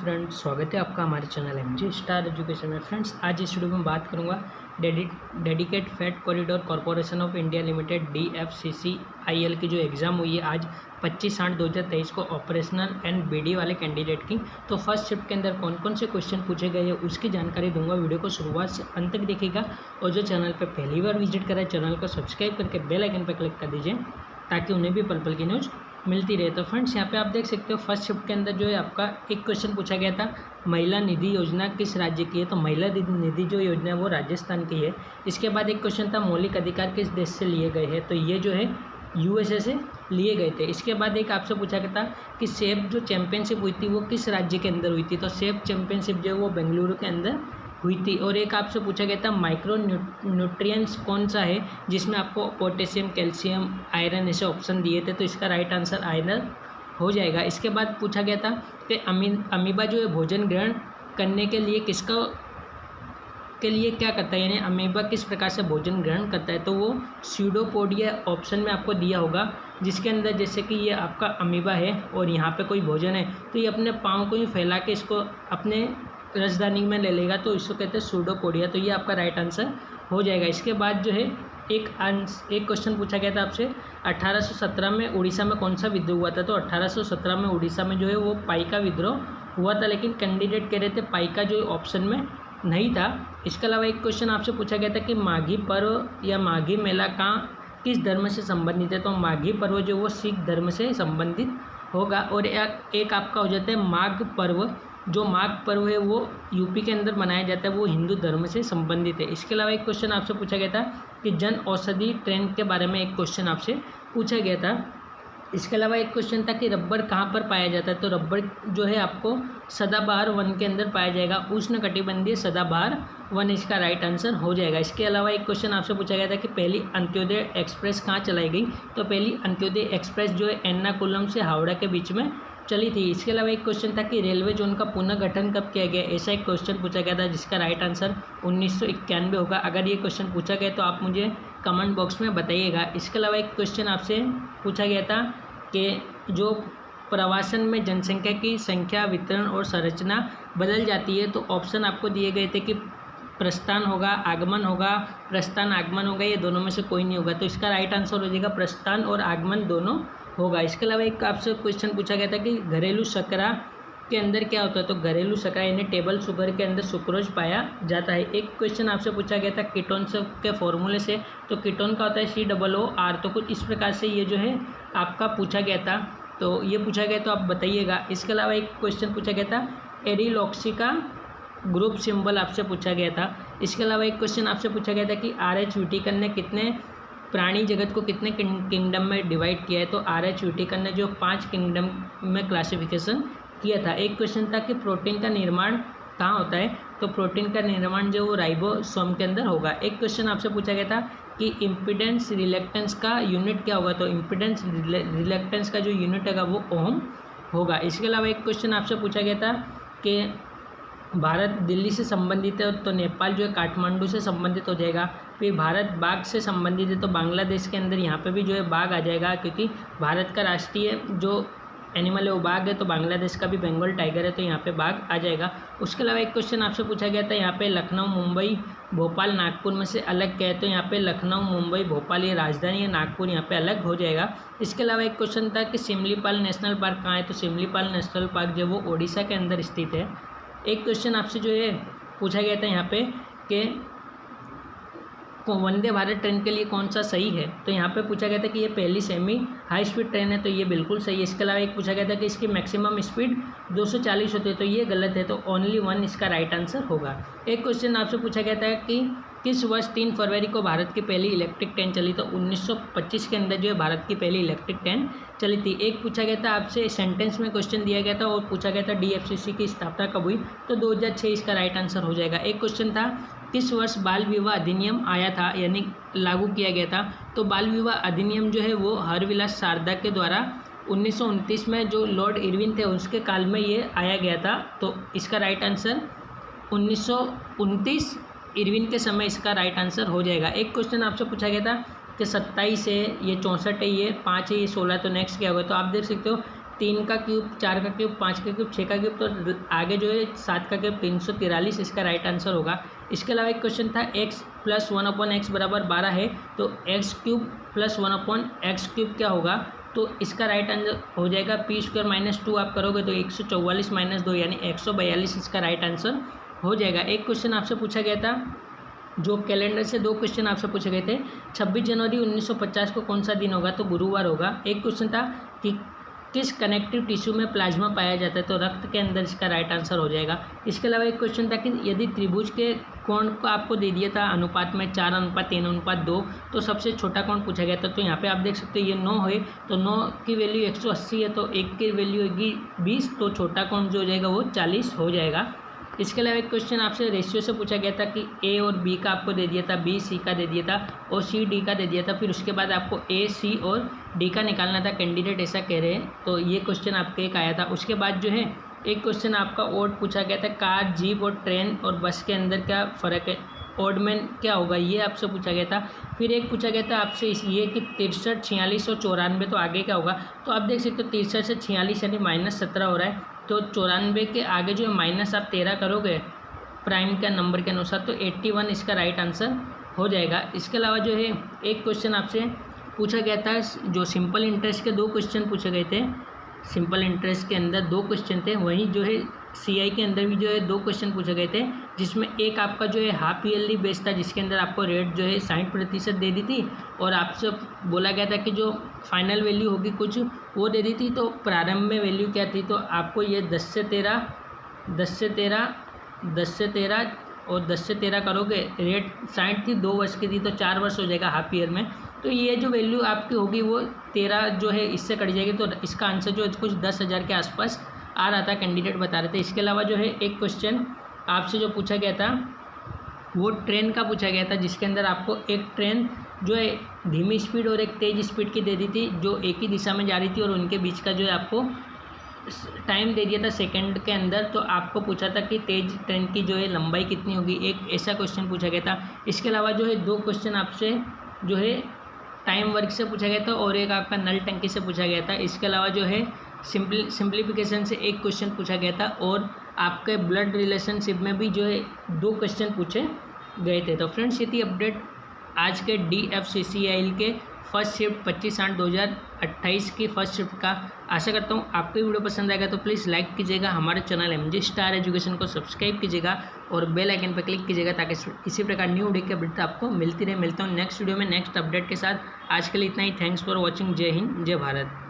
Friends, स्वागत है आपका हमारे चैनल एमजे स्टार एजुकेशन में। फ्रेंड्स, आज इस वीडियो में बात करूंगा dedicate fat corridor corporation of India limited DFCCIL की जो एग्ज़ाम हुई है आज 25/8/2023 को ऑपरेशनल एंड BD वाले कैंडिडेट की। तो फर्स्ट शिफ्ट के अंदर कौन कौन से क्वेश्चन पूछे गए हैं उसकी जानकारी दूंगा। वीडियो को शुरुआत से अंत तक देखिएगा और जो चैनल पर पहली बार विजिट करा है चैनल को सब्सक्राइब करके बेल आइकन पर क्लिक कर दीजिए ताकि उन्हें भी पल पल की न्यूज़ मिलती रहे। तो फ्रेंड्स, यहाँ पे आप देख सकते हो फर्स्ट शिफ्ट के अंदर जो है आपका एक क्वेश्चन पूछा गया था, महिला निधि योजना किस राज्य की है। तो महिला निधि जो योजना है वो राजस्थान की है। इसके बाद एक क्वेश्चन था, मौलिक अधिकार किस देश से लिए गए हैं। तो ये जो है USA से लिए गए थे। इसके बाद एक आपसे पूछा गया था कि सेब जो चैम्पियनशिप हुई थी वो किस राज्य के अंदर हुई थी। तो सेब चैम्पियनशिप जो है वो बेंगलुरु के अंदर हुई थी। और एक आपसे पूछा गया था, माइक्रो न्यूट्रिएंट्स कौन सा है जिसमें आपको पोटेशियम, कैल्शियम, आयरन ऐसे ऑप्शन दिए थे। तो इसका राइट आंसर आयरन हो जाएगा। इसके बाद पूछा गया था कि अमीबा जो है भोजन ग्रहण करने के लिए क्या करता है, यानी अमीबा किस प्रकार से भोजन ग्रहण करता है। तो वो स्यूडोपोडिया ऑप्शन में आपको दिया होगा, जिसके अंदर जैसे कि ये आपका अमीबा है और यहाँ पे कोई भोजन है तो ये अपने पाँव को ही फैला के इसको अपने रसदानी में ले लेगा, तो इसको कहते हैं सूडोपोडिया। तो ये आपका राइट आंसर हो जाएगा। इसके बाद जो है एक क्वेश्चन पूछा गया था आपसे, 1817 में उड़ीसा में कौन सा विद्रोह हुआ था। तो 1817 में उड़ीसा में जो है वो पाइका विद्रोह हुआ था, लेकिन कैंडिडेट कह रहे थे पाइका जो ऑप्शन में नहीं था। इसके अलावा एक क्वेश्चन आपसे पूछा गया था कि माघी पर्व या माघी मेला किस धर्म से संबंधित है। तो माघी पर्व जो वो सिख धर्म से संबंधित होगा। और एक आपका हो जाता है माघ पर्व। जो माघ पर्व है वो यूपी के अंदर मनाया जाता है, वो हिंदू धर्म से संबंधित है। इसके अलावा एक क्वेश्चन आपसे पूछा गया था कि जन औषधि ट्रेंड के बारे में एक क्वेश्चन आपसे पूछा गया था। इसके अलावा एक क्वेश्चन था कि रबर कहाँ पर पाया जाता है। तो रबर जो है आपको सदाबहार वन के अंदर पाया जाएगा, उष्णकटिबंधीय सदाबहार वन इसका राइट आंसर हो जाएगा। इसके अलावा एक क्वेश्चन आपसे पूछा गया था कि पहली अंत्योदय एक्सप्रेस कहाँ चलाई गई। तो पहली अंत्योदय एक्सप्रेस जो है एर्नाकुलम से हावड़ा के बीच में चली थी। इसके अलावा एक क्वेश्चन था कि रेलवे जोन का पुनर्गठन कब किया गया। ऐसा एक क्वेश्चन पूछा गया था जिसका राइट आंसर 1991 होगा। अगर ये क्वेश्चन पूछा गया तो आप मुझे कमेंट बॉक्स में बताइएगा। इसके अलावा एक क्वेश्चन आपसे पूछा गया था कि जो प्रवासन में जनसंख्या की संख्या, वितरण और संरचना बदल जाती है। तो ऑप्शन आपको दिए गए थे कि प्रस्थान होगा, आगमन होगा, प्रस्थान आगमन होगा, ये दोनों में से कोई नहीं होगा। तो इसका राइट आंसर हो जाएगा प्रस्थान और आगमन दोनों होगा। इसके अलावा एक आपसे क्वेश्चन पूछा गया था कि घरेलू शर्करा के अंदर क्या होता है। तो घरेलू शर्करा यानी टेबल शुगर के अंदर सुक्रोज पाया जाता है। एक क्वेश्चन आपसे पूछा गया था कीटोन के फॉर्मूले से। तो कीटोन का होता है COOR। तो कुछ इस प्रकार से ये जो है आपका पूछा गया था, तो ये पूछा गया तो आप बताइएगा। इसके अलावा एक क्वेश्चन पूछा गया था, एरिलॉक्सी का ग्रुप सिंबल आपसे पूछा गया था। इसके अलावा एक क्वेश्चन आपसे पूछा गया था कि RH व्हिटेकर ने कितने प्राणी जगत को कितने किंगडम में डिवाइड किया है। तो RH व्हिटेकर ने जो 5 किंगडम में क्लासिफिकेशन किया था। एक क्वेश्चन था कि प्रोटीन का निर्माण कहाँ होता है। तो प्रोटीन का निर्माण जो वो राइबोसोम के अंदर होगा। एक क्वेश्चन आपसे पूछा गया था कि इम्पीडेंस रिलेक्टेंस का यूनिट क्या होगा। तो इम्पीडेंस रिलेक्टेंस का जो यूनिट होगा वो ओम होगा। इसके अलावा एक क्वेश्चन आपसे पूछा गया था कि भारत दिल्ली से संबंधित है तो नेपाल जो है काठमांडू से संबंधित हो जाएगा। फिर भारत बाघ से संबंधित है तो बांग्लादेश के अंदर यहाँ पे भी जो है बाघ आ जाएगा, क्योंकि भारत का राष्ट्रीय जो एनिमल है वो बाघ है। तो बांग्लादेश का भी बंगाल टाइगर है, तो यहाँ पे बाघ आ जाएगा। उसके अलावा एक क्वेश्चन आपसे पूछा गया था, यहाँ पे लखनऊ, मुंबई, भोपाल, नागपुर में से अलग क्या है। तो यहाँ पे लखनऊ, मुंबई, भोपाल ये राजधानी है, नागपुर यहाँ पे अलग हो जाएगा। इसके अलावा एक क्वेश्चन था कि सिमलीपाल नेशनल पार्क कहाँ है। तो सिमलीपाल नेशनल पार्क जो वो ओडिशा के अंदर स्थित है। एक क्वेश्चन आपसे जो है पूछा गया था यहाँ पे कि वंदे भारत ट्रेन के लिए कौन सा सही है। तो यहाँ पे पूछा गया था कि ये पहली सेमी हाई स्पीड ट्रेन है, तो ये बिल्कुल सही है। इसके अलावा एक पूछा गया था कि इसकी मैक्सिमम स्पीड 240 होती है, तो ये गलत है। तो ओनली 1 इसका राइट आंसर होगा। एक क्वेश्चन आपसे पूछा गया था कि किस वर्ष 3 फरवरी को भारत की पहली इलेक्ट्रिक ट्रेन चली। तो 1925 के अंदर जो है भारत की पहली इलेक्ट्रिक ट्रेन चली थी। एक पूछा गया था आपसे सेंटेंस में क्वेश्चन दिया गया था और पूछा गया था DFCC की स्थापना कब हुई। तो 2006 इसका राइट आंसर हो जाएगा। एक क्वेश्चन था किस वर्ष बाल विवाह अधिनियम आया था, यानी लागू किया गया था। तो बाल विवाह अधिनियम जो है वो हरविलास सारदा के द्वारा 1929 में जो लॉर्ड इरविन थे उसके काल में ये आया गया था। तो इसका राइट आंसर 1929 इरविन के समय इसका राइट आंसर हो जाएगा। एक क्वेश्चन आपसे पूछा गया था कि 27 है, ये 64 है, ये 5 है, ये 16, तो नेक्स्ट क्या होगा। तो आप देख सकते हो 3 का क्यूब, 4 का क्यूब, 5 का क्यूब, 6 का क्यूब, तो आगे जो है 7 का क्यूब 343 इसका राइट आंसर होगा। इसके अलावा एक क्वेश्चन था x प्लस 1/x बराबर 12 है, तो x cube plus 1/x cube क्या होगा, तो इसका राइट आंसर हो जाएगा पी स्क्वायर माइनस 2 आप करोगे तो 144 माइनस 2 यानी 142 इसका राइट आंसर हो जाएगा। एक क्वेश्चन आपसे पूछा गया था, जो कैलेंडर से 2 क्वेश्चन आपसे पूछे गए थे, 26 जनवरी 1950 को कौन सा दिन होगा, तो गुरुवार होगा। एक क्वेश्चन था कि किस कनेक्टिव टिश्यू में प्लाज्मा पाया जाता है, तो रक्त के अंदर इसका राइट आंसर हो जाएगा। इसके अलावा एक क्वेश्चन था कि यदि त्रिभुज के कोण को आपको दे दिया था अनुपात में 4:3:2, तो सबसे छोटा कोण पूछा गया था। तो यहाँ पे आप देख सकते हो ये 9 है, तो 9 की वैल्यू 180 है, तो 1 की वैल्यू होगी 20, तो छोटा कोण जो हो जाएगा वो 40 हो जाएगा। इसके अलावा एक क्वेश्चन आपसे रेशियो से पूछा गया था कि ए और बी का आपको दे दिया था, बी सी का दे दिया था और सी डी का दे दिया था, फिर उसके बाद आपको ए सी और डी का निकालना था, कैंडिडेट ऐसा कह रहे हैं। तो ये क्वेश्चन आपके एक आया था। उसके बाद जो है एक क्वेश्चन आपका ओड पूछा गया था, कार, जीप और ट्रेन और बस के अंदर क्या फ़र्क है, ओडमैन क्या होगा, ये आपसे पूछा गया था। फिर एक पूछा गया था आपसे ये कि 63, 46 और 94, तो आगे क्या होगा, तो आप देख सकते हो 63 से 46 यानी -17 हो रहा है, तो 94 के आगे जो है माइनस आप 13 करोगे प्राइम का नंबर के अनुसार, तो 81 इसका राइट आंसर हो जाएगा। इसके अलावा जो है एक क्वेश्चन आपसे पूछा गया था, जो सिंपल इंटरेस्ट के 2 क्वेश्चन पूछे गए थे, सिंपल इंटरेस्ट के अंदर 2 क्वेश्चन थे, वहीं जो है सीआई के अंदर भी जो है 2 क्वेश्चन पूछे गए थे, जिसमें एक आपका जो है हाफ ईयरली बेस था, जिसके अंदर आपको रेट जो है 60% दे दी थी और आपसे बोला गया था कि जो फाइनल वैल्यू होगी कुछ वो दे दी थी। तो प्रारंभ में वैल्यू क्या थी, तो आपको ये 10 से 13 और 10 से 13 करोगे, रेट 60 थी, 2 वर्ष की थी, तो 4 वर्ष हो जाएगा हाफ ईयर में। तो ये जो वैल्यू आपकी होगी वो 13 जो है इससे कट जाएगी, तो इसका आंसर जो है कुछ 10,000 के आसपास आ रहा था, कैंडिडेट बता रहे थे। इसके अलावा जो है एक क्वेश्चन आपसे जो पूछा गया था वो ट्रेन का पूछा गया था, जिसके अंदर आपको एक ट्रेन जो है धीमी स्पीड और एक तेज़ स्पीड की दे दी थी, जो एक ही दिशा में जा रही थी और उनके बीच का जो है आपको टाइम दे दिया था सेकंड के अंदर। तो आपको पूछा था कि तेज़ ट्रेन की जो है लंबाई कितनी होगी, एक ऐसा क्वेश्चन पूछा गया था। इसके अलावा जो है 2 क्वेश्चन आपसे जो है टाइम वर्क से पूछा गया था और एक आपका नल टंकी से पूछा गया था। इसके अलावा जो है सिंप्लीफिकेशन से एक क्वेश्चन पूछा गया था और आपके ब्लड रिलेशनशिप में भी जो है 2 क्वेश्चन पूछे गए थे। तो फ्रेंड्स ये थी अपडेट आज के DFCCIL के फर्स्ट शिफ्ट 25/8/2028 की फर्स्ट शिफ्ट का। आशा करता हूँ आपको वीडियो पसंद आएगा, तो प्लीज़ लाइक कीजिएगा, हमारे चैनल MG स्टार एजुकेशन को सब्सक्राइब कीजिएगा और बेल आइकन पर क्लिक कीजिएगा, ताकि इसी प्रकार न्यू वीडियो की अपडेट आपको मिलती रहे। मिलता हूँ नेक्स्ट वीडियो में नेक्स्ट अपडेट के साथ। आज के लिए इतना ही। Thanks for watching. जय हिंद, जय भारत।